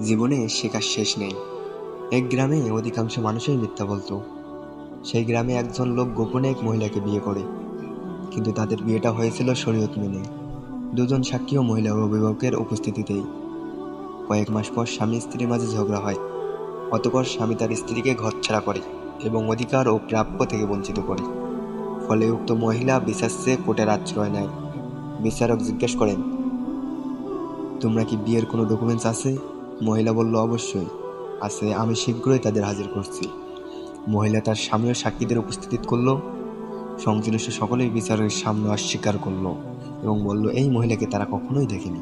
জীবনে শেখার শেষ নেই। এক গ্রামে অধিকাংশ মানুষই মিথ্যা বলতো। সেই গ্রামে একজন লোক গোপনে এক মহিলাকে বিয়ে করে, কিন্তু তাদের বিয়েটা হয়েছিল শরীয়ত মেনে, দুজন সাক্ষী ও মহিলা অভিভাবকের উপস্থিতিতেই। কয়েক মাস পর স্বামী স্ত্রীর মাঝে ঝগড়া হয়। অতঃপর স্বামী তার স্ত্রীকে ঘরছাড়া করে এবং অধিকার ও প্রাপ্য থেকে বঞ্চিত করে। ফলে উক্ত মহিলা বিচার চেয়ে কোর্টের আশ্রয় নেয়। বিচারক জিজ্ঞেস করেন, তোমরা কি বিয়ের কোনো ডকুমেন্টস আছে? মহিলা বলল, অবশ্যই আছে, আমি শীঘ্রই তাদের হাজির করছি। মহিলা তার স্বামী ও সাক্ষীদের উপস্থিত করল। সংশ্লিষ্ট সকলেই বিচারকের সামনে অস্বীকার করল এবং বলল, এই মহিলাকে তারা কখনোই দেখেনি।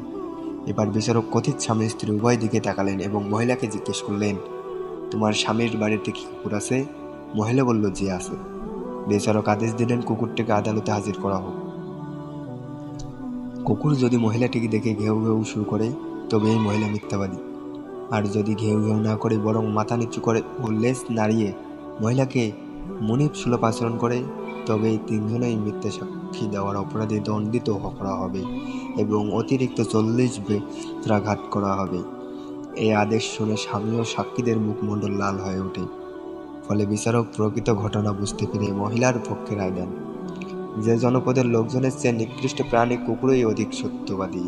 এবার বিচারক কথিত স্বামী স্ত্রী উভয় দিকে তাকালেন এবং মহিলাকে জিজ্ঞেস করলেন, তোমার স্বামীর বাড়িতে কি কুকুর আছে? মহিলা বলল, জি আছে। বিচারক আদেশ দিলেন, কুকুরটিকে আদালতে হাজির করা হোক। কুকুর যদি মহিলাটিকে দেখে ঘেউ ঘেউ শুরু করে, তবে এই মহিলা মিথ্যাবাদী। আর যদি ঘেউ ঘেউ না করে বরং মাথা নিচু করে ও লেজ নাড়িয়ে মহিলাকে মুনিব সুলভ আচরণ করে, তবে এই তিনজনেই মিথ্যা সাক্ষী দেওয়ার অপরাধে দণ্ডিত করা হবে এবং অতিরিক্ত 40 বেত্রাঘাত করা হবে। এই আদেশ শুনে স্বামী ও সাক্ষীদের মুখমণ্ডল লাল হয়ে ওঠে। ফলে বিচারক প্রকৃত ঘটনা বুঝতে পেরে মহিলার পক্ষে রায় দেন যে জনপদের লোকজনের চেয়ে নিকৃষ্ট প্রাণী কুকুরই অধিক সত্যবাদী।